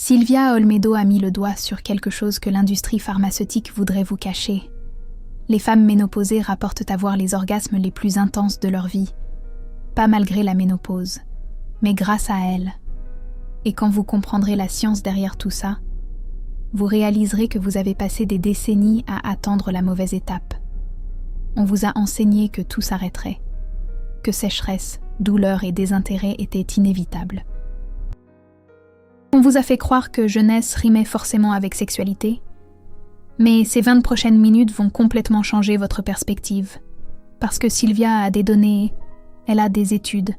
Sylvia Olmedo a mis le doigt sur quelque chose que l'industrie pharmaceutique voudrait vous cacher. Les femmes ménopausées rapportent avoir les orgasmes les plus intenses de leur vie. Pas malgré la ménopause, mais grâce à elle. Et quand vous comprendrez la science derrière tout ça, vous réaliserez que vous avez passé des décennies à attendre la mauvaise étape. On vous a enseigné que tout s'arrêterait, que sécheresse, douleur et désintérêt étaient inévitables. On vous a fait croire que jeunesse rimait forcément avec sexualité, mais ces 20 prochaines minutes vont complètement changer votre perspective, parce que Sylvia a des données, elle a des études,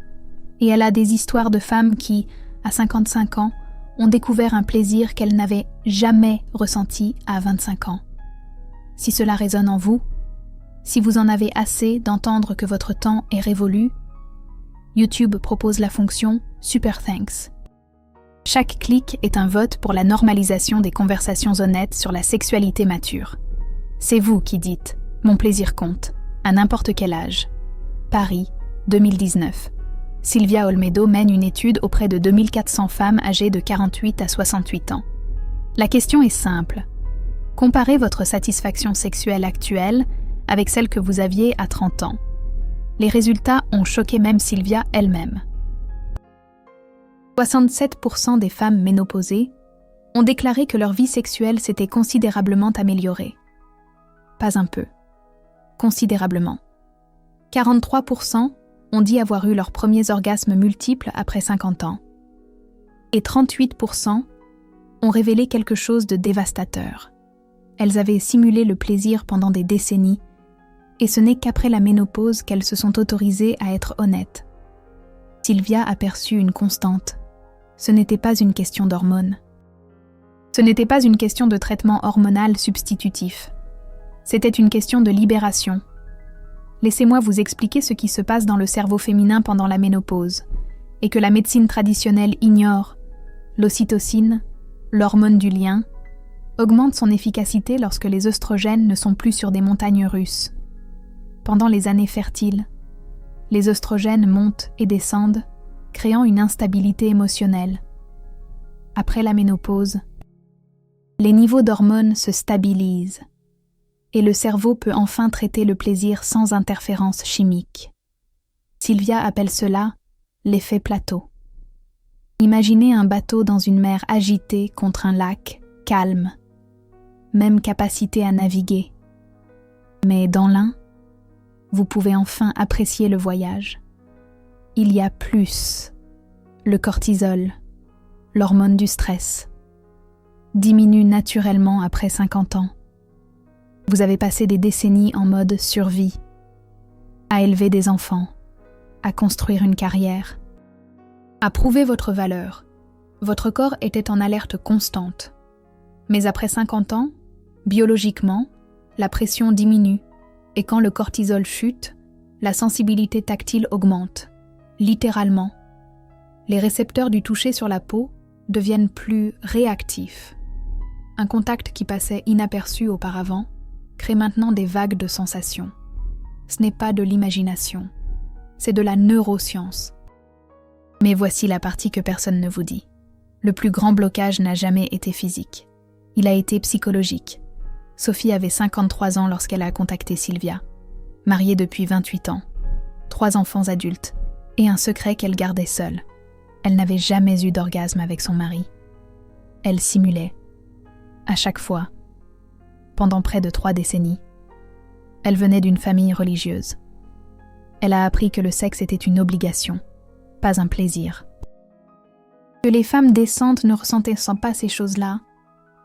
et elle a des histoires de femmes qui, à 55 ans, ont découvert un plaisir qu'elles n'avaient jamais ressenti à 25 ans. Si cela résonne en vous, si vous en avez assez d'entendre que votre temps est révolu, YouTube propose la fonction Super Thanks. Chaque clic est un vote pour la normalisation des conversations honnêtes sur la sexualité mature. C'est vous qui dites « Mon plaisir compte » à n'importe quel âge. Paris, 2019. Sylvia Olmedo mène une étude auprès de 2400 femmes âgées de 48 à 68 ans. La question est simple. Comparez votre satisfaction sexuelle actuelle avec celle que vous aviez à 30 ans. Les résultats ont choqué même Sylvia elle-même. 67% des femmes ménopausées ont déclaré que leur vie sexuelle s'était considérablement améliorée. Pas un peu. Considérablement. 43% ont dit avoir eu leurs premiers orgasmes multiples après 50 ans. Et 38% ont révélé quelque chose de dévastateur. Elles avaient simulé le plaisir pendant des décennies, et ce n'est qu'après la ménopause qu'elles se sont autorisées à être honnêtes. Sylvia aperçut une constante. Ce n'était pas une question d'hormones. Ce n'était pas une question de traitement hormonal substitutif. C'était une question de libération. Laissez-moi vous expliquer ce qui se passe dans le cerveau féminin pendant la ménopause, et que la médecine traditionnelle ignore. L'ocytocine, l'hormone du lien, augmente son efficacité lorsque les œstrogènes ne sont plus sur des montagnes russes. Pendant les années fertiles, les œstrogènes montent et descendent, créant une instabilité émotionnelle. Après la ménopause, les niveaux d'hormones se stabilisent et le cerveau peut enfin traiter le plaisir sans interférence chimique. Sylvia appelle cela l'effet plateau. Imaginez un bateau dans une mer agitée contre un lac calme, même capacité à naviguer. Mais dans l'un, vous pouvez enfin apprécier le voyage. Il y a plus. Le cortisol, l'hormone du stress, diminue naturellement après 50 ans. Vous avez passé des décennies en mode survie, à élever des enfants, à construire une carrière, à prouver votre valeur. Votre corps était en alerte constante. Mais après 50 ans, biologiquement, la pression diminue et quand le cortisol chute, la sensibilité tactile augmente. Littéralement, les récepteurs du toucher sur la peau deviennent plus réactifs. Un contact qui passait inaperçu auparavant crée maintenant des vagues de sensations. Ce n'est pas de l'imagination, c'est de la neuroscience. Mais voici la partie que personne ne vous dit. Le plus grand blocage n'a jamais été physique. Il a été psychologique. Sophie avait 53 ans lorsqu'elle a contacté Sylvia, mariée depuis 28 ans, 3 enfants adultes, et un secret qu'elle gardait seule. Elle n'avait jamais eu d'orgasme avec son mari. Elle simulait. À chaque fois. Pendant près de 3 décennies. Elle venait d'une famille religieuse. Elle a appris que le sexe était une obligation, pas un plaisir. Que les femmes décentes ne ressentaient pas ces choses-là,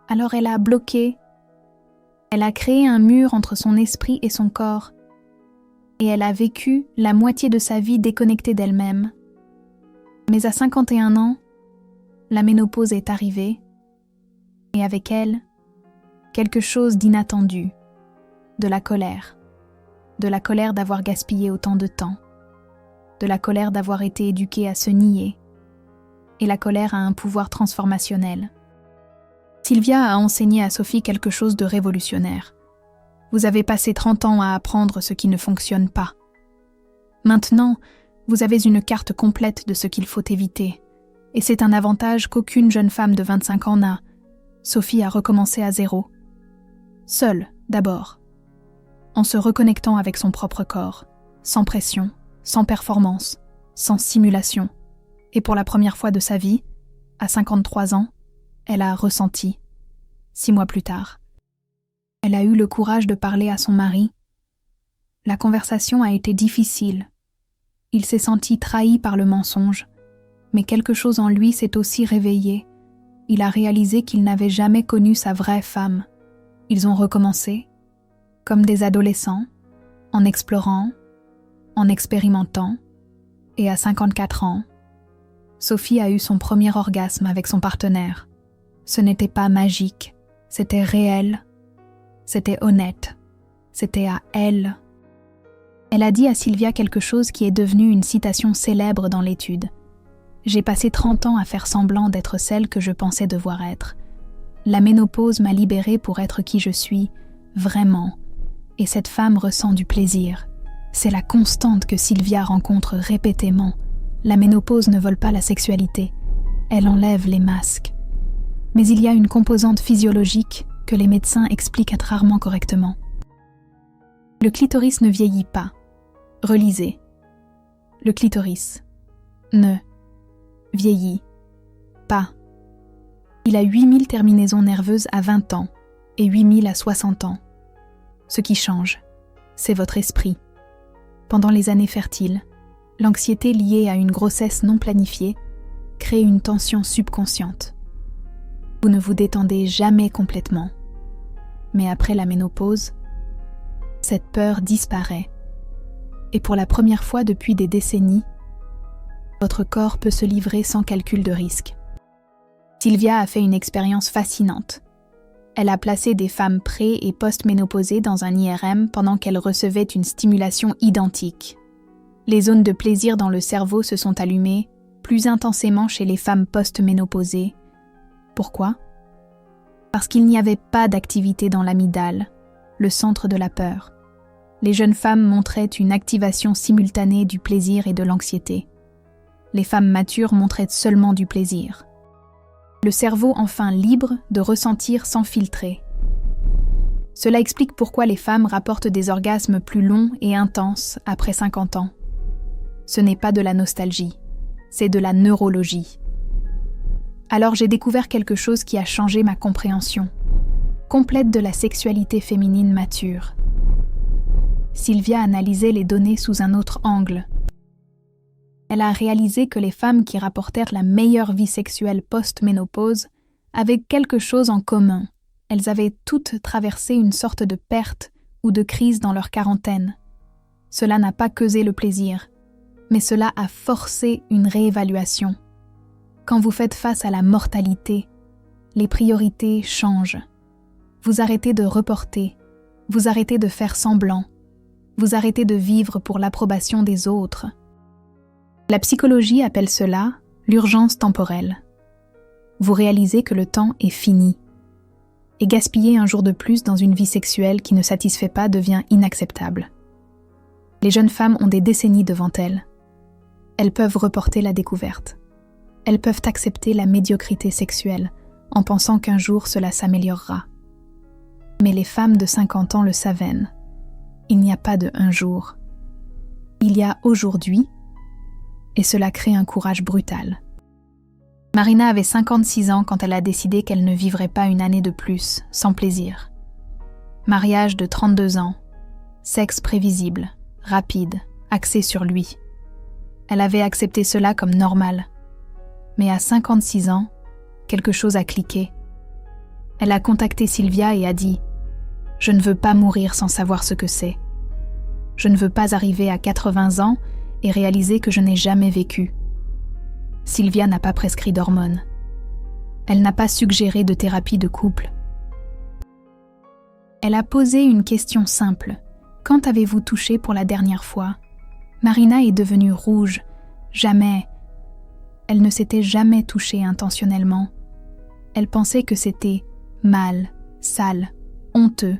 alors elle a bloqué. Elle a créé un mur entre son esprit et son corps. Et elle a vécu la moitié de sa vie déconnectée d'elle-même. Mais à 51 ans, la ménopause est arrivée, et avec elle, quelque chose d'inattendu, de la colère d'avoir gaspillé autant de temps, de la colère d'avoir été éduquée à se nier, et la colère a un pouvoir transformationnel. Sylvia a enseigné à Sophie quelque chose de révolutionnaire. Vous avez passé 30 ans à apprendre ce qui ne fonctionne pas. Maintenant, vous avez une carte complète de ce qu'il faut éviter, Et c'est un avantage qu'aucune jeune femme de 25 ans n'a. Sophie a recommencé à zéro. Seule, d'abord. En se reconnectant avec son propre corps, sans pression, sans performance, sans simulation. Et pour la première fois de sa vie, à 53 ans, elle a ressenti. 6 mois plus tard. Elle a eu le courage de parler à son mari. La conversation a été difficile. Il s'est senti trahi par le mensonge, mais quelque chose en lui s'est aussi réveillé. Il a réalisé qu'il n'avait jamais connu sa vraie femme. Ils ont recommencé, comme des adolescents, en explorant, en expérimentant, et à 54 ans, Sophie a eu son premier orgasme avec son partenaire. Ce n'était pas magique, c'était réel, c'était honnête, c'était à elle. Elle a dit à Sylvia quelque chose qui est devenu une citation célèbre dans l'étude. « J'ai passé 30 ans à faire semblant d'être celle que je pensais devoir être. La ménopause m'a libérée pour être qui je suis, vraiment. Et cette femme ressent du plaisir. C'est la constante que Sylvia rencontre répétément. La ménopause ne vole pas la sexualité. Elle enlève les masques. Mais il y a une composante physiologique que les médecins expliquent rarement correctement. Le clitoris ne vieillit pas. Relisez. Le clitoris ne vieillit pas. Il a 8000 terminaisons nerveuses à 20 ans et 8000 à 60 ans. Ce qui change, c'est votre esprit. Pendant les années fertiles, l'anxiété liée à une grossesse non planifiée crée une tension subconsciente. Vous ne vous détendez jamais complètement. Mais après la ménopause, cette peur disparaît. Et pour la première fois depuis des décennies, votre corps peut se livrer sans calcul de risque. Sylvia a fait une expérience fascinante. Elle a placé des femmes pré- et post-ménopausées dans un IRM pendant qu'elles recevaient une stimulation identique. Les zones de plaisir dans le cerveau se sont allumées plus intensément chez les femmes post-ménopausées. Pourquoi ? Parce qu'il n'y avait pas d'activité dans l'amygdale, le centre de la peur. Les jeunes femmes montraient une activation simultanée du plaisir et de l'anxiété. Les femmes matures montraient seulement du plaisir. Le cerveau enfin libre de ressentir sans filtrer. Cela explique pourquoi les femmes rapportent des orgasmes plus longs et intenses après 50 ans. Ce n'est pas de la nostalgie, c'est de la neurologie. Alors j'ai découvert quelque chose qui a changé ma compréhension, complète de la sexualité féminine mature. Sylvia analysait les données sous un autre angle. Elle a réalisé que les femmes qui rapportèrent la meilleure vie sexuelle post-ménopause avaient quelque chose en commun. Elles avaient toutes traversé une sorte de perte ou de crise dans leur quarantaine. Cela n'a pas causé le plaisir, mais cela a forcé une réévaluation. Quand vous faites face à la mortalité, les priorités changent. Vous arrêtez de reporter, vous arrêtez de faire semblant, vous arrêtez de vivre pour l'approbation des autres. La psychologie appelle cela l'urgence temporelle. Vous réalisez que le temps est fini. Et gaspiller un jour de plus dans une vie sexuelle qui ne satisfait pas devient inacceptable. Les jeunes femmes ont des décennies devant elles. Elles peuvent reporter la découverte. Elles peuvent accepter la médiocrité sexuelle en pensant qu'un jour cela s'améliorera. Mais les femmes de 50 ans le savent. Il n'y a pas de un jour. Il y a aujourd'hui, et cela crée un courage brutal. Marina avait 56 ans quand elle a décidé qu'elle ne vivrait pas une année de plus, sans plaisir. Mariage de 32 ans, sexe prévisible, rapide, axé sur lui. Elle avait accepté cela comme normal. Mais à 56 ans, quelque chose a cliqué. Elle a contacté Sylvia et a dit « Je ne veux pas mourir sans savoir ce que c'est. Je ne veux pas arriver à 80 ans et réaliser que je n'ai jamais vécu. » Sylvia n'a pas prescrit d'hormones. Elle n'a pas suggéré de thérapie de couple. Elle a posé une question simple. « Quand avez-vous touché pour la dernière fois ?» Marina est devenue rouge. Jamais. Elle ne s'était jamais touchée intentionnellement. Elle pensait que c'était mal, sale, honteux.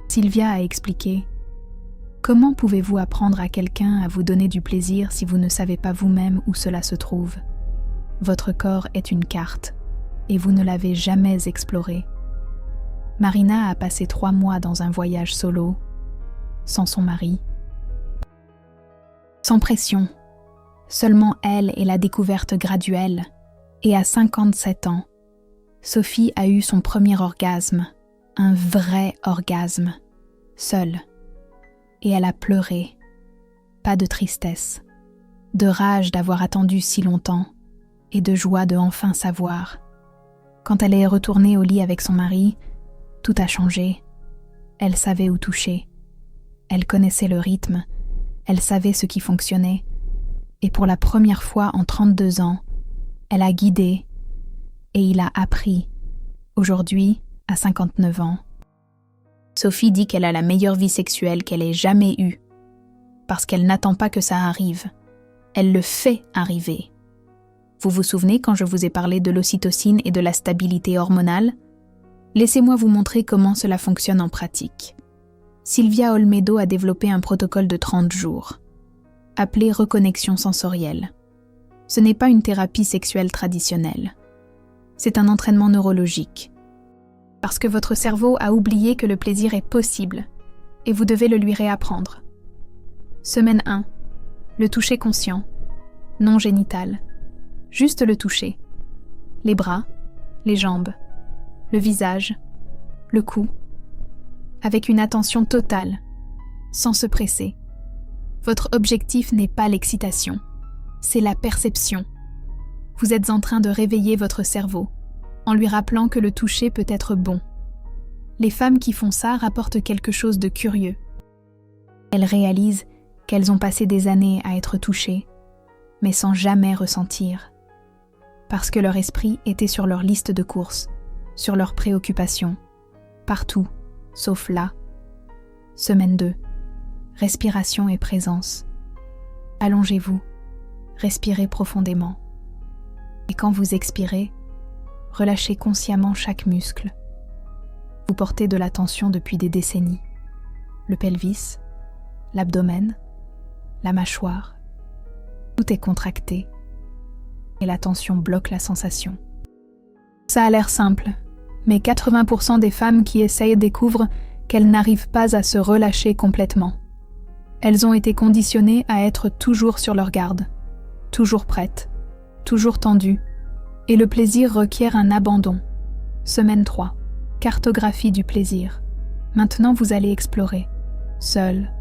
Sylvia a expliqué « Comment pouvez-vous apprendre à quelqu'un à vous donner du plaisir si vous ne savez pas vous-même où cela se trouve ? Votre corps est une carte et vous ne l'avez jamais explorée. Marina a passé 3 mois dans un voyage solo, sans son mari. Sans pression, seulement elle et la découverte graduelle, et à 57 ans, Sophie a eu son premier orgasme, un vrai orgasme, seule. Et elle a pleuré, pas de tristesse, de rage d'avoir attendu si longtemps, et de joie de enfin savoir. Quand elle est retournée au lit avec son mari, tout a changé. Elle savait où toucher. Elle connaissait le rythme. Elle savait ce qui fonctionnait. Et pour la première fois en 32 ans, elle a guidé et il a appris. Aujourd'hui, à 59 ans. Sophie dit qu'elle a la meilleure vie sexuelle qu'elle ait jamais eue. Parce qu'elle n'attend pas que ça arrive. Elle le fait arriver. Vous vous souvenez quand je vous ai parlé de l'ocytocine et de la stabilité hormonale ? Laissez-moi vous montrer comment cela fonctionne en pratique. Sylvia Olmedo a développé un protocole de 30 jours, appelé reconnexion sensorielle. Ce n'est pas une thérapie sexuelle traditionnelle. C'est un entraînement neurologique. Parce que votre cerveau a oublié que le plaisir est possible, et vous devez le lui réapprendre. Semaine 1. Le toucher conscient, non génital. Juste le toucher. Les bras, les jambes, le visage, le cou. Avec une attention totale, sans se presser. Votre objectif n'est pas l'excitation, c'est la perception. Vous êtes en train de réveiller votre cerveau, en lui rappelant que le toucher peut être bon. Les femmes qui font ça rapportent quelque chose de curieux. Elles réalisent qu'elles ont passé des années à être touchées, mais sans jamais ressentir. Parce que leur esprit était sur leur liste de courses, sur leurs préoccupations, partout, sauf là. Semaine 2. Respiration et présence. Allongez-vous, respirez profondément. Et quand vous expirez, relâchez consciemment chaque muscle. Vous portez de la tension depuis des décennies. Le pelvis, l'abdomen, la mâchoire. Tout est contracté. Et la tension bloque la sensation. Ça a l'air simple, mais 80% des femmes qui essayent découvrent qu'elles n'arrivent pas à se relâcher complètement. Elles ont été conditionnées à être toujours sur leur garde, toujours prêtes, toujours tendues, et le plaisir requiert un abandon. Semaine 3. Cartographie du plaisir. Maintenant vous allez explorer, seule,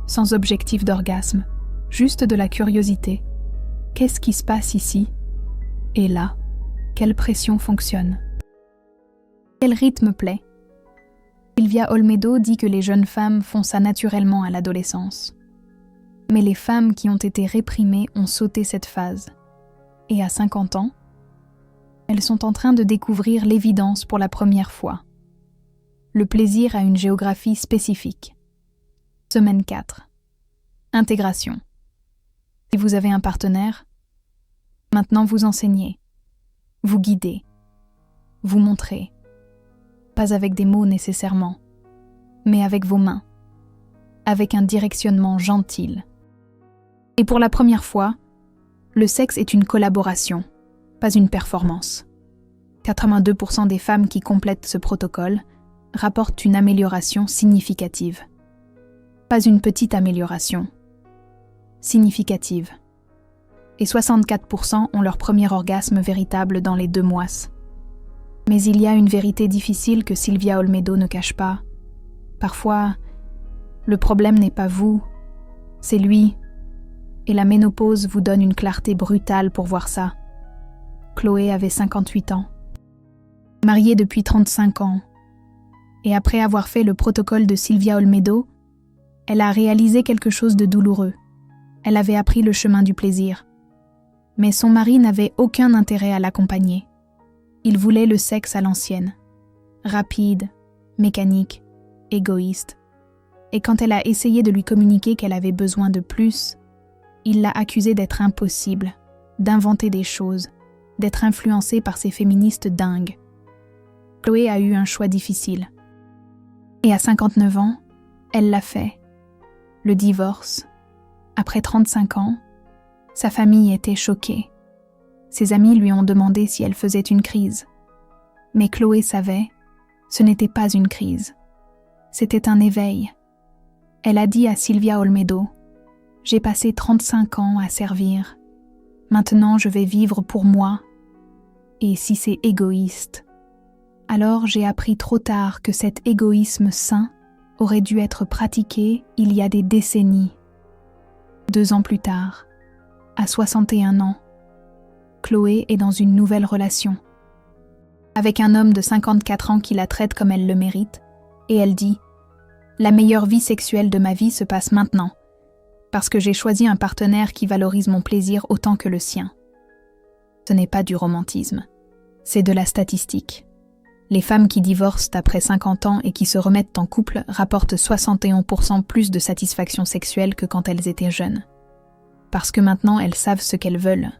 sans objectif d'orgasme, juste de la curiosité. Qu'est-ce qui se passe ici ? Et là, quelle pression fonctionne ? Quel rythme plaît ? Sylvia Olmedo dit que les jeunes femmes font ça naturellement à l'adolescence. Mais les femmes qui ont été réprimées ont sauté cette phase. Et à 50 ans, elles sont en train de découvrir l'évidence pour la première fois. Le plaisir a une géographie spécifique. Semaine 4. Intégration. Si vous avez un partenaire, maintenant vous enseignez, vous guidez, vous montrez. Pas avec des mots nécessairement, mais avec vos mains, avec un directionnement gentil. Et pour la première fois, le sexe est une collaboration, pas une performance. 82% des femmes qui complètent ce protocole rapportent une amélioration significative. Pas une petite amélioration, significative. Et 64% ont leur premier orgasme véritable dans les 2 mois. Mais il y a une vérité difficile que Sylvia Olmedo ne cache pas. Parfois, le problème n'est pas vous, c'est lui. Et la ménopause vous donne une clarté brutale pour voir ça. Chloé avait 58 ans. Mariée depuis 35 ans. Et après avoir fait le protocole de Sylvia Olmedo, elle a réalisé quelque chose de douloureux. Elle avait appris le chemin du plaisir. Mais son mari n'avait aucun intérêt à l'accompagner. Il voulait le sexe à l'ancienne. Rapide, mécanique, égoïste. Et quand elle a essayé de lui communiquer qu'elle avait besoin de plus, il l'a accusée d'être impossible, d'inventer des choses, d'être influencée par ces féministes dingues. Chloé a eu un choix difficile. Et à 59 ans, elle l'a fait. Le divorce. Après 35 ans, sa famille était choquée. Ses amis lui ont demandé si elle faisait une crise. Mais Chloé savait, ce n'était pas une crise. C'était un éveil. Elle a dit à Silvia Olmedo, « J'ai passé 35 ans à servir. Maintenant, je vais vivre pour moi. Et si c'est égoïste, alors j'ai appris trop tard que cet égoïsme sain aurait dû être pratiqué il y a des décennies. » 2 ans plus tard, à 61 ans, Chloé est dans une nouvelle relation. Avec un homme de 54 ans qui la traite comme elle le mérite, et elle dit « La meilleure vie sexuelle de ma vie se passe maintenant, parce que j'ai choisi un partenaire qui valorise mon plaisir autant que le sien. » Ce n'est pas du romantisme, c'est de la statistique. Les femmes qui divorcent après 50 ans et qui se remettent en couple rapportent 71% plus de satisfaction sexuelle que quand elles étaient jeunes. Parce que maintenant elles savent ce qu'elles veulent.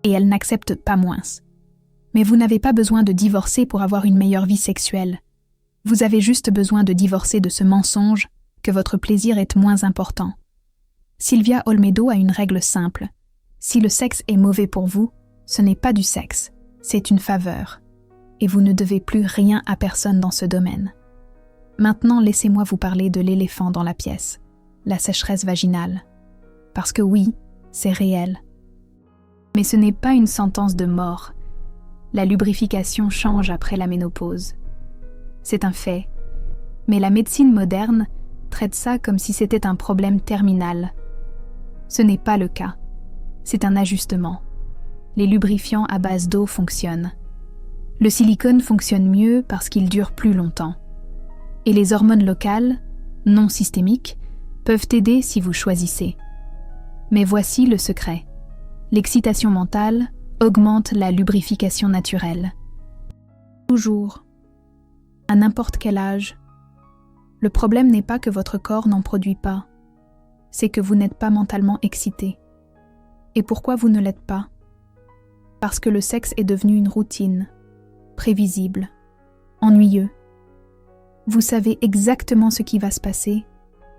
Et elles n'acceptent pas moins. Mais vous n'avez pas besoin de divorcer pour avoir une meilleure vie sexuelle. Vous avez juste besoin de divorcer de ce mensonge que votre plaisir est moins important. Silvia Olmedo a une règle simple. Si le sexe est mauvais pour vous, ce n'est pas du sexe, c'est une faveur. Et vous ne devez plus rien à personne dans ce domaine. Maintenant, laissez-moi vous parler de l'éléphant dans la pièce, la sécheresse vaginale. Parce que oui, c'est réel. Mais ce n'est pas une sentence de mort. La lubrification change après la ménopause. C'est un fait. Mais la médecine moderne traite ça comme si c'était un problème terminal. Ce n'est pas le cas. C'est un ajustement. Les lubrifiants à base d'eau fonctionnent. Le silicone fonctionne mieux parce qu'il dure plus longtemps. Et les hormones locales, non systémiques, peuvent aider si vous choisissez. Mais voici le secret. L'excitation mentale augmente la lubrification naturelle. Toujours. À n'importe quel âge. Le problème n'est pas que votre corps n'en produit pas. C'est que vous n'êtes pas mentalement excité. Et pourquoi vous ne l'êtes pas? Parce que le sexe est devenu une routine, prévisible, ennuyeux. Vous savez exactement ce qui va se passer,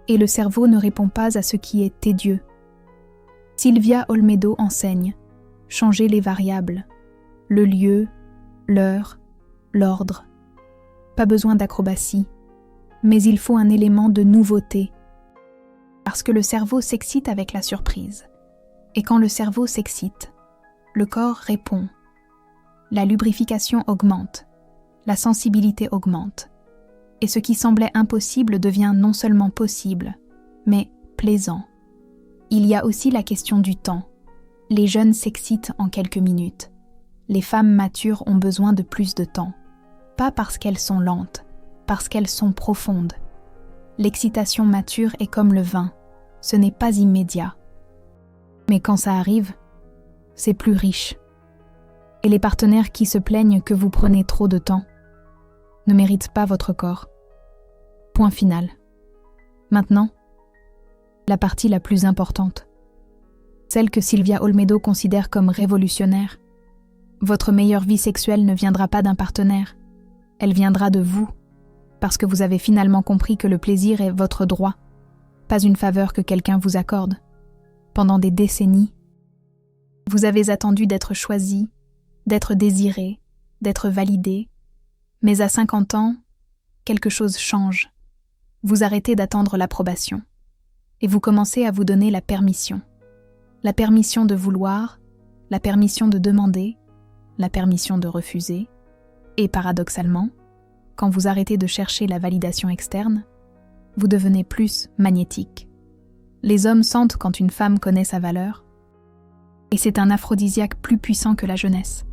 et le cerveau ne répond pas à ce qui est tédieux. Silvia Olmedo enseigne, changez les variables, le lieu, l'heure, l'ordre. Pas besoin d'acrobatie, mais il faut un élément de nouveauté. Parce que le cerveau s'excite avec la surprise. Et quand le cerveau s'excite, le corps répond. La lubrification augmente, la sensibilité augmente. Et ce qui semblait impossible devient non seulement possible, mais plaisant. Il y a aussi la question du temps. Les jeunes s'excitent en quelques minutes. Les femmes matures ont besoin de plus de temps. Pas parce qu'elles sont lentes, parce qu'elles sont profondes. L'excitation mature est comme le vin, ce n'est pas immédiat. Mais quand ça arrive, c'est plus riche. Et les partenaires qui se plaignent que vous prenez trop de temps ne méritent pas votre corps. Point final. Maintenant, la partie la plus importante. Celle que Silvia Olmedo considère comme révolutionnaire. Votre meilleure vie sexuelle ne viendra pas d'un partenaire. Elle viendra de vous, parce que vous avez finalement compris que le plaisir est votre droit, pas une faveur que quelqu'un vous accorde. Pendant des décennies, vous avez attendu d'être choisi, d'être désiré, d'être validé, mais à 50 ans, quelque chose change. Vous arrêtez d'attendre l'approbation, et vous commencez à vous donner la permission. La permission de vouloir, la permission de demander, la permission de refuser, et paradoxalement, quand vous arrêtez de chercher la validation externe, vous devenez plus magnétique. Les hommes sentent quand une femme connaît sa valeur, et c'est un aphrodisiaque plus puissant que la jeunesse.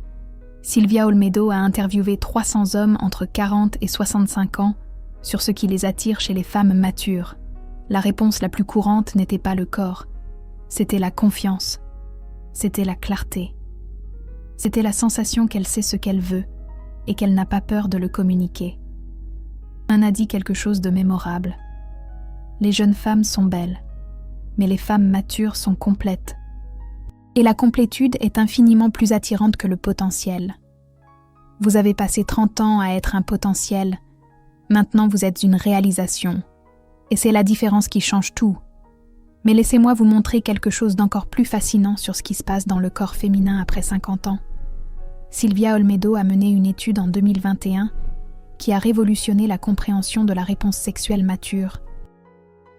Silvia Olmedo a interviewé 300 hommes entre 40 et 65 ans sur ce qui les attire chez les femmes matures. La réponse la plus courante n'était pas le corps, c'était la confiance, c'était la clarté. C'était la sensation qu'elle sait ce qu'elle veut et qu'elle n'a pas peur de le communiquer. Un a dit quelque chose de mémorable. Les jeunes femmes sont belles, mais les femmes matures sont complètes. Et la complétude est infiniment plus attirante que le potentiel. Vous avez passé 30 ans à être un potentiel, maintenant vous êtes une réalisation. Et c'est la différence qui change tout. Mais laissez-moi vous montrer quelque chose d'encore plus fascinant sur ce qui se passe dans le corps féminin après 50 ans. Silvia Olmedo a mené une étude en 2021 qui a révolutionné la compréhension de la réponse sexuelle mature.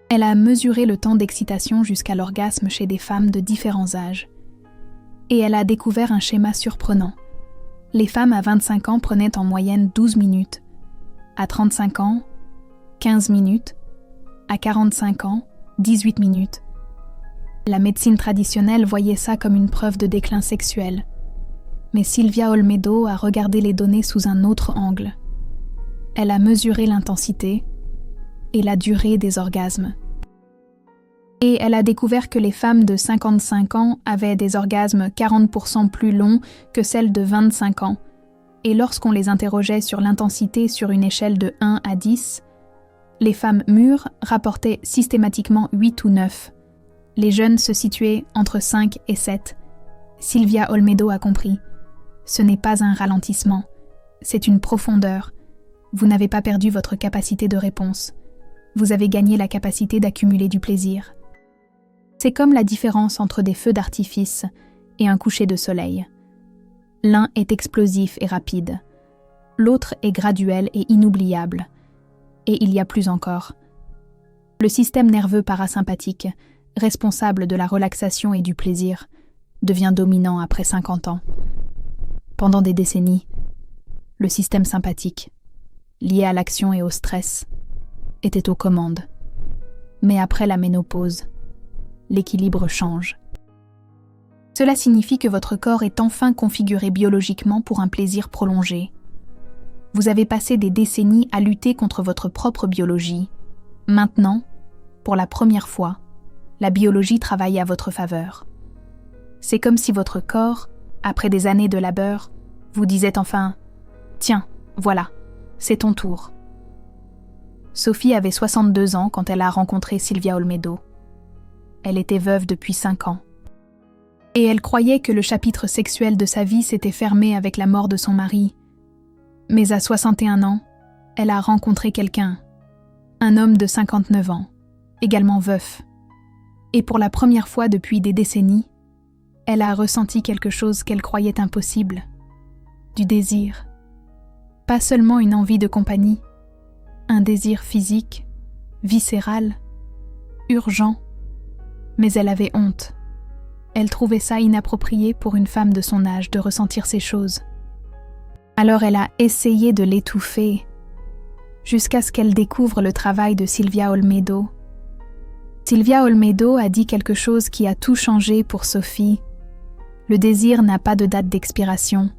Elle a mesuré le temps d'excitation jusqu'à l'orgasme chez des femmes de différents âges. Et elle a découvert un schéma surprenant. Les femmes à 25 ans prenaient en moyenne 12 minutes, à 35 ans, 15 minutes, à 45 ans, 18 minutes. La médecine traditionnelle voyait ça comme une preuve de déclin sexuel. Mais Silvia Olmedo a regardé les données sous un autre angle. Elle a mesuré l'intensité et la durée des orgasmes. Et elle a découvert que les femmes de 55 ans avaient des orgasmes 40% plus longs que celles de 25 ans. Et lorsqu'on les interrogeait sur l'intensité sur une échelle de 1 à 10, les femmes mûres rapportaient systématiquement 8 ou 9. Les jeunes se situaient entre 5 et 7. Silvia Olmedo a compris. Ce n'est pas un ralentissement, c'est une profondeur. Vous n'avez pas perdu votre capacité de réponse. Vous avez gagné la capacité d'accumuler du plaisir. C'est comme la différence entre des feux d'artifice et un coucher de soleil. L'un est explosif et rapide. L'autre est graduel et inoubliable. Et il y a plus encore. Le système nerveux parasympathique, responsable de la relaxation et du plaisir, devient dominant après 50 ans. Pendant des décennies, le système sympathique, lié à l'action et au stress, était aux commandes. Mais après la ménopause, l'équilibre change. Cela signifie que votre corps est enfin configuré biologiquement pour un plaisir prolongé. Vous avez passé des décennies à lutter contre votre propre biologie. Maintenant, pour la première fois, la biologie travaille à votre faveur. C'est comme si votre corps, après des années de labeur, vous disait enfin « Tiens, voilà, c'est ton tour ». Sophie avait 62 ans quand elle a rencontré Silvia Olmedo. Elle était veuve depuis 5 ans. Et elle croyait que le chapitre sexuel de sa vie s'était fermé avec la mort de son mari. Mais à 61 ans, elle a rencontré quelqu'un, un homme de 59 ans, également veuf. Et pour la première fois depuis des décennies, elle a ressenti quelque chose qu'elle croyait impossible, du désir. Pas seulement une envie de compagnie, un désir physique, viscéral, urgent. Mais elle avait honte. Elle trouvait ça inapproprié pour une femme de son âge de ressentir ces choses. Alors elle a essayé de l'étouffer, jusqu'à ce qu'elle découvre le travail de Silvia Olmedo. Silvia Olmedo a dit quelque chose qui a tout changé pour Sophie. Le désir n'a pas de date d'expiration,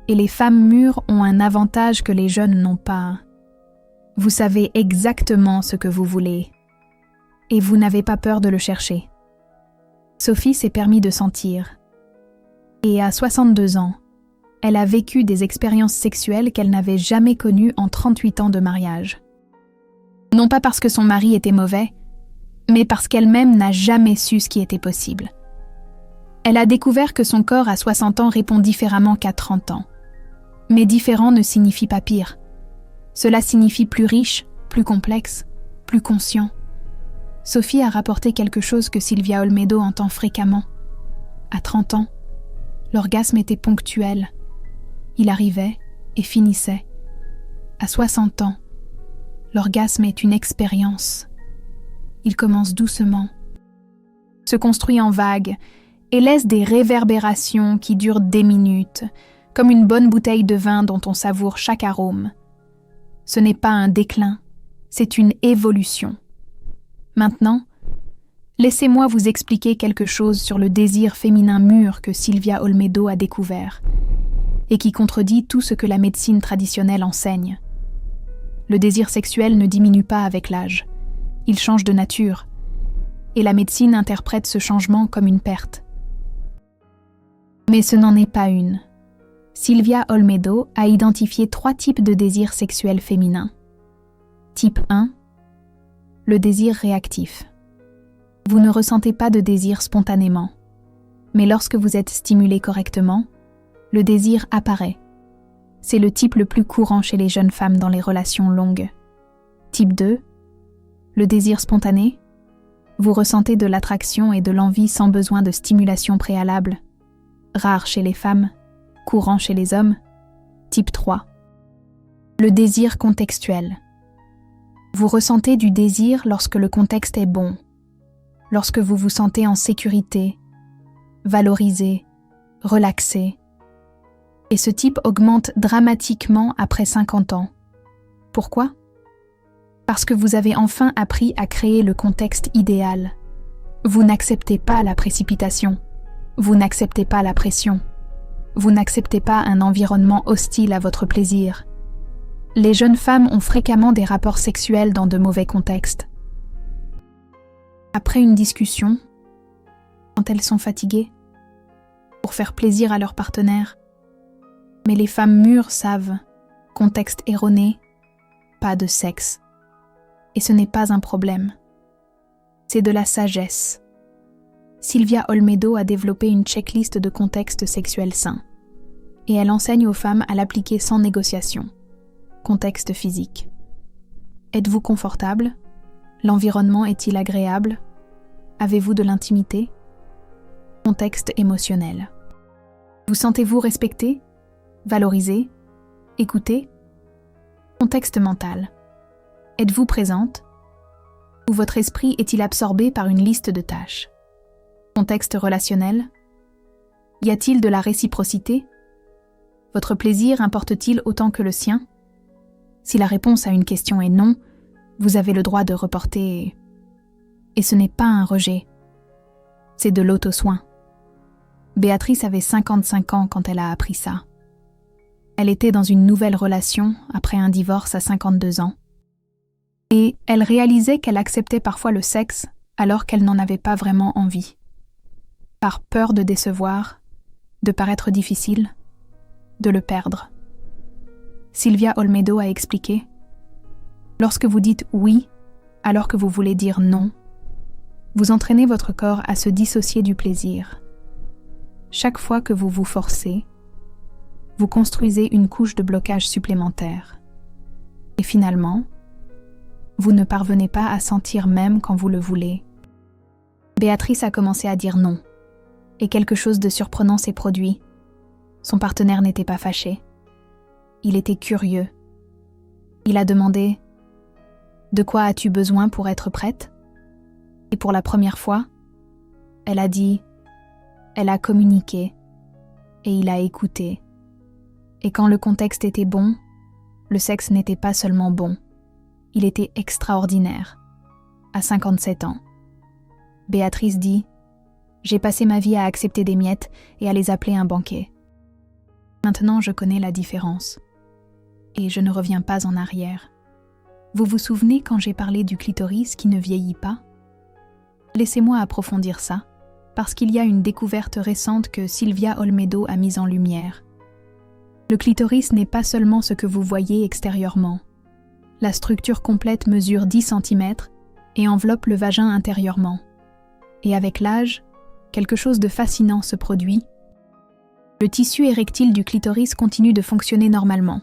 et les femmes mûres ont un avantage que les jeunes n'ont pas. Vous savez exactement ce que vous voulez. Et vous n'avez pas peur de le chercher. Sophie s'est permis de sentir. Et à 62 ans, elle a vécu des expériences sexuelles qu'elle n'avait jamais connues en 38 ans de mariage. Non pas parce que son mari était mauvais, mais parce qu'elle-même n'a jamais su ce qui était possible. Elle a découvert que son corps à 60 ans répond différemment qu'à 30 ans. Mais différent ne signifie pas pire. Cela signifie plus riche, plus complexe, plus conscient. Sophie a rapporté quelque chose que Silvia Olmedo entend fréquemment. À 30 ans, l'orgasme était ponctuel. Il arrivait et finissait. À 60 ans, l'orgasme est une expérience. Il commence doucement, se construit en vagues et laisse des réverbérations qui durent des minutes, comme une bonne bouteille de vin dont on savoure chaque arôme. Ce n'est pas un déclin, c'est une évolution. Maintenant, laissez-moi vous expliquer quelque chose sur le désir féminin mûr que Silvia Olmedo a découvert et qui contredit tout ce que la médecine traditionnelle enseigne. Le désir sexuel ne diminue pas avec l'âge, il change de nature, et la médecine interprète ce changement comme une perte. Mais ce n'en est pas une. Silvia Olmedo a identifié 3 types de désirs sexuels féminins. Type 1, le désir réactif. Vous ne ressentez pas de désir spontanément, mais lorsque vous êtes stimulé correctement, le désir apparaît. C'est le type le plus courant chez les jeunes femmes dans les relations longues. Type 2, le désir spontané. Vous ressentez de l'attraction et de l'envie sans besoin de stimulation préalable. Rare chez les femmes, courant chez les hommes. Type 3. Le désir contextuel. Vous ressentez du désir lorsque le contexte est bon, lorsque vous vous sentez en sécurité, valorisé, relaxé. Et ce type augmente dramatiquement après 50 ans. Pourquoi ? Parce que vous avez enfin appris à créer le contexte idéal. Vous n'acceptez pas la précipitation. Vous n'acceptez pas la pression. Vous n'acceptez pas un environnement hostile à votre plaisir. Les jeunes femmes ont fréquemment des rapports sexuels dans de mauvais contextes. Après une discussion, quand elles sont fatiguées, pour faire plaisir à leur partenaire. Mais les femmes mûres savent, contexte erroné, pas de sexe. Et ce n'est pas un problème. C'est de la sagesse. Sylvia Olmedo a développé une checklist de contexte sexuel sain. Et elle enseigne aux femmes à l'appliquer sans négociation. Contexte physique. Êtes-vous confortable ? L'environnement est-il agréable ? Avez-vous de l'intimité ? Contexte émotionnel. Vous sentez-vous respecté ? Valorisé ? Écouté ? Contexte mental. Êtes-vous présente ? Ou votre esprit est-il absorbé par une liste de tâches ? Contexte relationnel. Y a-t-il de la réciprocité ? Votre plaisir importe-t-il autant que le sien ? Si la réponse à une question est non, vous avez le droit de reporter. Et ce n'est pas un rejet. C'est de l'auto-soin. Béatrice avait 55 ans quand elle a appris ça. Elle était dans une nouvelle relation après un divorce à 52 ans. Et elle réalisait qu'elle acceptait parfois le sexe alors qu'elle n'en avait pas vraiment envie. Par peur de décevoir, de paraître difficile, de le perdre. Sylvia Olmedo a expliqué « Lorsque vous dites oui, alors que vous voulez dire non, vous entraînez votre corps à se dissocier du plaisir. Chaque fois que vous vous forcez, vous construisez une couche de blocage supplémentaire. Et finalement, vous ne parvenez pas à sentir même quand vous le voulez. » Béatrice a commencé à dire non, et quelque chose de surprenant s'est produit. Son partenaire n'était pas fâché. Il était curieux. Il a demandé « De quoi as-tu besoin pour être prête ?» Et pour la première fois, elle a dit « Elle a communiqué et il a écouté. » Et quand le contexte était bon, le sexe n'était pas seulement bon, il était extraordinaire. À 57 ans. Béatrice dit « J'ai passé ma vie à accepter des miettes et à les appeler un banquet. Maintenant, je connais la différence. Et je ne reviens pas en arrière. Vous vous souvenez quand j'ai parlé du clitoris qui ne vieillit pas ? Laissez-moi approfondir ça, parce qu'il y a une découverte récente que Sylvia Olmedo a mise en lumière. Le clitoris n'est pas seulement ce que vous voyez extérieurement. La structure complète mesure 10 cm et enveloppe le vagin intérieurement. Et avec l'âge, quelque chose de fascinant se produit. Le tissu érectile du clitoris continue de fonctionner normalement.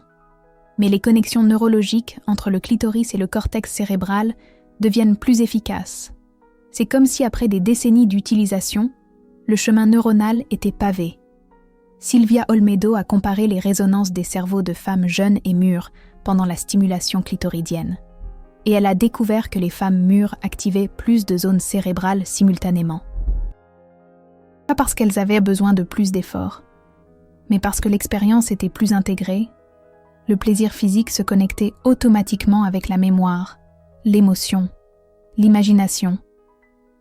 Mais les connexions neurologiques entre le clitoris et le cortex cérébral deviennent plus efficaces. C'est comme si après des décennies d'utilisation, le chemin neuronal était pavé. Sylvia Olmedo a comparé les résonances des cerveaux de femmes jeunes et mûres pendant la stimulation clitoridienne. Et elle a découvert que les femmes mûres activaient plus de zones cérébrales simultanément. Pas parce qu'elles avaient besoin de plus d'efforts, mais parce que l'expérience était plus intégrée. Le plaisir physique se connectait automatiquement avec la mémoire, l'émotion, l'imagination,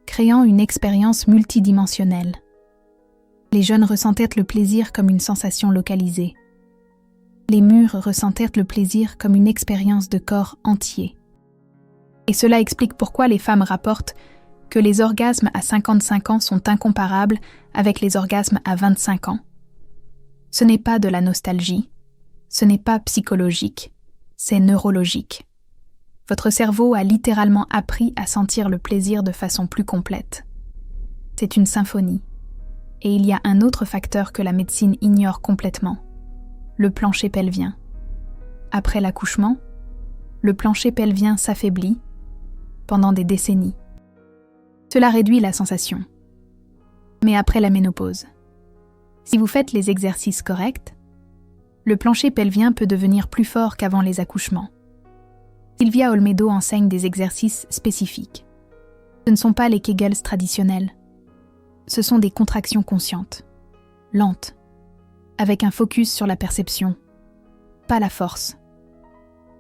créant une expérience multidimensionnelle. Les jeunes ressentaient le plaisir comme une sensation localisée. Les mûrs ressentaient le plaisir comme une expérience de corps entier. Et cela explique pourquoi les femmes rapportent que les orgasmes à 55 ans sont incomparables avec les orgasmes à 25 ans. Ce n'est pas de la nostalgie. Ce n'est pas psychologique, c'est neurologique. Votre cerveau a littéralement appris à sentir le plaisir de façon plus complète. C'est une symphonie. Et il y a un autre facteur que la médecine ignore complètement, le plancher pelvien. Après l'accouchement, le plancher pelvien s'affaiblit pendant des décennies. Cela réduit la sensation. Mais après la ménopause, si vous faites les exercices corrects, le plancher pelvien peut devenir plus fort qu'avant les accouchements. Silvia Olmedo enseigne des exercices spécifiques. Ce ne sont pas les Kegels traditionnels. Ce sont des contractions conscientes, lentes, avec un focus sur la perception, pas la force.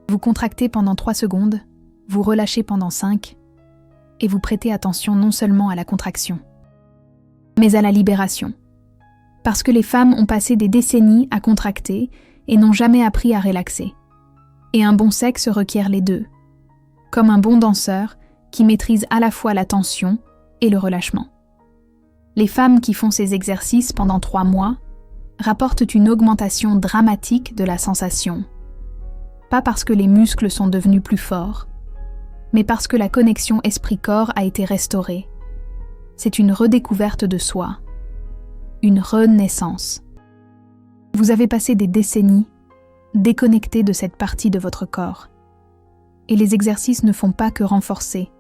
Vous contractez pendant 3 secondes, vous relâchez pendant 5, et vous prêtez attention non seulement à la contraction, mais à la libération. Parce que les femmes ont passé des décennies à contracter et n'ont jamais appris à relaxer. Et un bon sexe requiert les deux, comme un bon danseur qui maîtrise à la fois la tension et le relâchement. Les femmes qui font ces exercices pendant 3 mois rapportent une augmentation dramatique de la sensation. Pas parce que les muscles sont devenus plus forts, mais parce que la connexion esprit-corps a été restaurée. C'est une redécouverte de soi, une renaissance. Vous avez passé des décennies déconnecté de cette partie de votre corps. Et les exercices ne font pas que renforcer,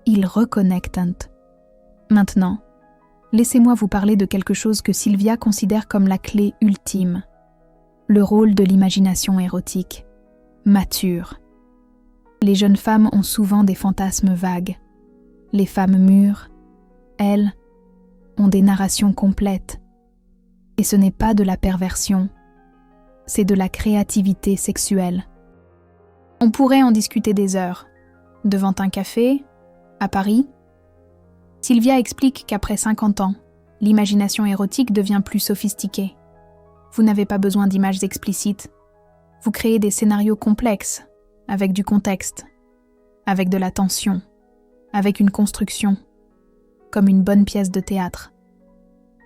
ils reconnectent. Maintenant, laissez-moi vous parler de quelque chose que Silvia considère comme la clé ultime, le rôle de l'imagination érotique, mature. Les jeunes femmes ont souvent des fantasmes vagues. Les femmes mûres, elles, ont des narrations complètes. Et ce n'est pas de la perversion, c'est de la créativité sexuelle. On pourrait en discuter des heures, devant un café, à Paris. Silvia explique qu'après 50 ans, l'imagination érotique devient plus sophistiquée. Vous n'avez pas besoin d'images explicites. Vous créez des scénarios complexes, avec du contexte, avec de la tension, avec une construction, comme une bonne pièce de théâtre.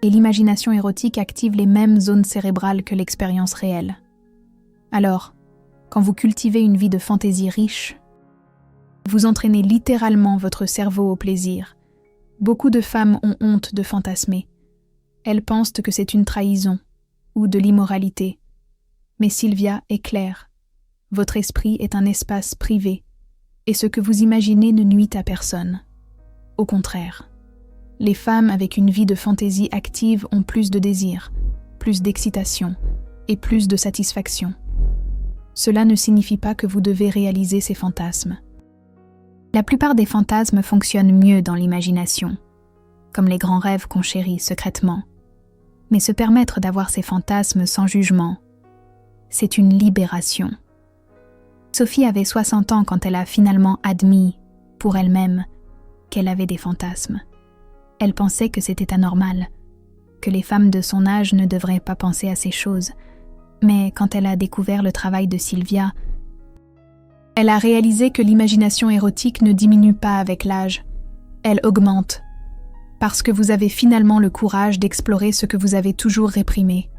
Et l'imagination érotique active les mêmes zones cérébrales que l'expérience réelle. Alors, quand vous cultivez une vie de fantaisie riche, vous entraînez littéralement votre cerveau au plaisir. Beaucoup de femmes ont honte de fantasmer. Elles pensent que c'est une trahison ou de l'immoralité. Mais Silvia est claire. Votre esprit est un espace privé, et ce que vous imaginez ne nuit à personne. Au contraire. Les femmes avec une vie de fantaisie active ont plus de désir, plus d'excitation et plus de satisfaction. Cela ne signifie pas que vous devez réaliser ces fantasmes. La plupart des fantasmes fonctionnent mieux dans l'imagination, comme les grands rêves qu'on chérit secrètement. Mais se permettre d'avoir ces fantasmes sans jugement, c'est une libération. Sophie avait 60 ans quand elle a finalement admis, pour elle-même, qu'elle avait des fantasmes. Elle pensait que c'était anormal, que les femmes de son âge ne devraient pas penser à ces choses. Mais quand elle a découvert le travail de Silvia, elle a réalisé que l'imagination érotique ne diminue pas avec l'âge, elle augmente, parce que vous avez finalement le courage d'explorer ce que vous avez toujours réprimé.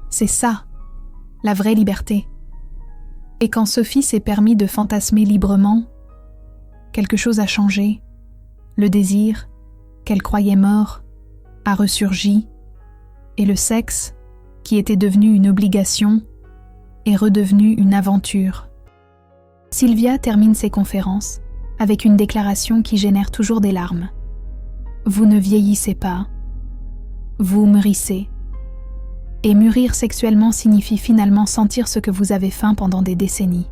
C'est ça, la vraie liberté. Et quand Sophie s'est permis de fantasmer librement, quelque chose a changé. Le désir, qu'elle croyait mort, a ressurgi, et le sexe, qui était devenu une obligation, est redevenu une aventure. Silvia termine ses conférences avec une déclaration qui génère toujours des larmes. Vous ne vieillissez pas, vous mûrissez. Et mûrir sexuellement signifie finalement sentir ce que vous avez faim pendant des décennies.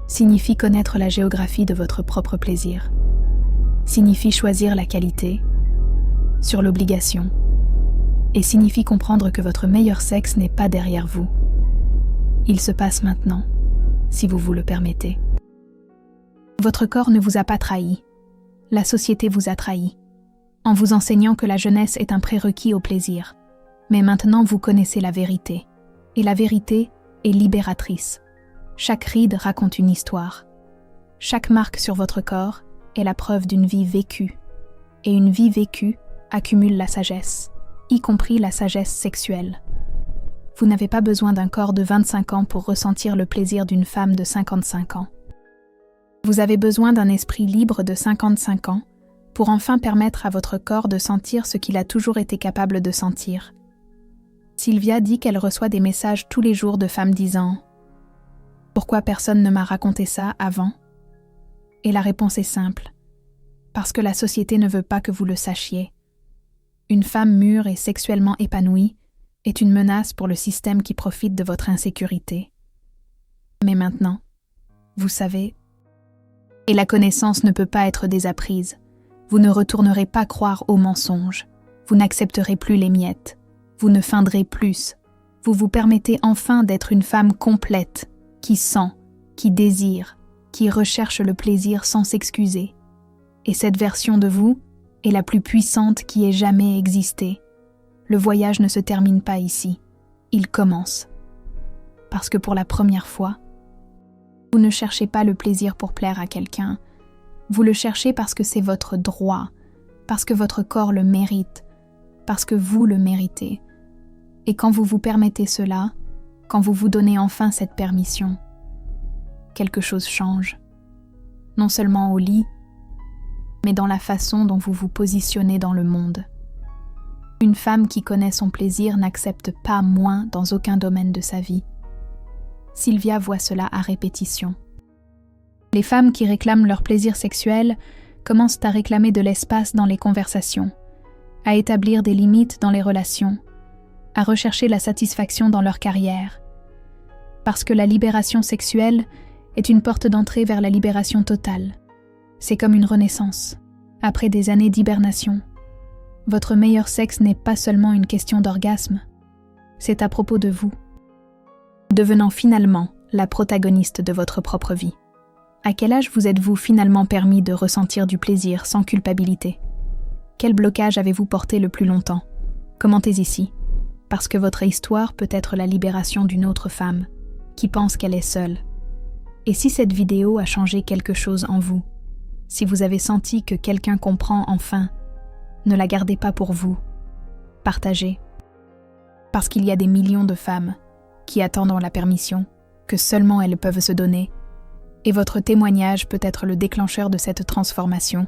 Signifie connaître la géographie de votre propre plaisir. Signifie choisir la qualité sur l'obligation. Et signifie comprendre que votre meilleur sexe n'est pas derrière vous. Il se passe maintenant, si vous vous le permettez. Votre corps ne vous a pas trahi. La société vous a trahi, en vous enseignant que la jeunesse est un prérequis au plaisir. Mais maintenant vous connaissez la vérité. Et la vérité est libératrice. Chaque ride raconte une histoire. Chaque marque sur votre corps est la preuve d'une vie vécue. Et une vie vécue accumule la sagesse, y compris la sagesse sexuelle. Vous n'avez pas besoin d'un corps de 25 ans pour ressentir le plaisir d'une femme de 55 ans. Vous avez besoin d'un esprit libre de 55 ans pour enfin permettre à votre corps de sentir ce qu'il a toujours été capable de sentir. Silvia dit qu'elle reçoit des messages tous les jours de femmes disant « Pourquoi personne ne m'a raconté ça avant ?» Et la réponse est simple. Parce que la société ne veut pas que vous le sachiez. Une femme mûre et sexuellement épanouie est une menace pour le système qui profite de votre insécurité. Mais maintenant, vous savez, et la connaissance ne peut pas être désapprise. Vous ne retournerez pas croire aux mensonges. Vous n'accepterez plus les miettes. Vous ne feindrez plus. Vous vous permettez enfin d'être une femme complète, qui sent, qui désire, qui recherche le plaisir sans s'excuser. Et cette version de vous est la plus puissante qui ait jamais existé. Le voyage ne se termine pas ici. Il commence. Parce que pour la première fois, vous ne cherchez pas le plaisir pour plaire à quelqu'un. Vous le cherchez parce que c'est votre droit, parce que votre corps le mérite, parce que vous le méritez. Et quand vous vous permettez cela, quand vous vous donnez enfin cette permission, quelque chose change. Non seulement au lit, mais dans la façon dont vous vous positionnez dans le monde. Une femme qui connaît son plaisir n'accepte pas moins dans aucun domaine de sa vie. Sylvia voit cela à répétition. Les femmes qui réclament leur plaisir sexuel commencent à réclamer de l'espace dans les conversations, à établir des limites dans les relations, à rechercher la satisfaction dans leur carrière. Parce que la libération sexuelle est une porte d'entrée vers la libération totale. C'est comme une renaissance, après des années d'hibernation. Votre meilleur sexe n'est pas seulement une question d'orgasme, c'est à propos de vous, devenant finalement la protagoniste de votre propre vie. À quel âge vous êtes-vous finalement permis de ressentir du plaisir sans culpabilité? Quel blocage avez-vous porté le plus longtemps? Commentez ici, parce que votre histoire peut être la libération d'une autre femme qui pense qu'elle est seule. Et si cette vidéo a changé quelque chose en vous, si vous avez senti que quelqu'un comprend enfin, ne la gardez pas pour vous. Partagez. Parce qu'il y a des millions de femmes qui attendent la permission que seulement elles peuvent se donner, et votre témoignage peut être le déclencheur de cette transformation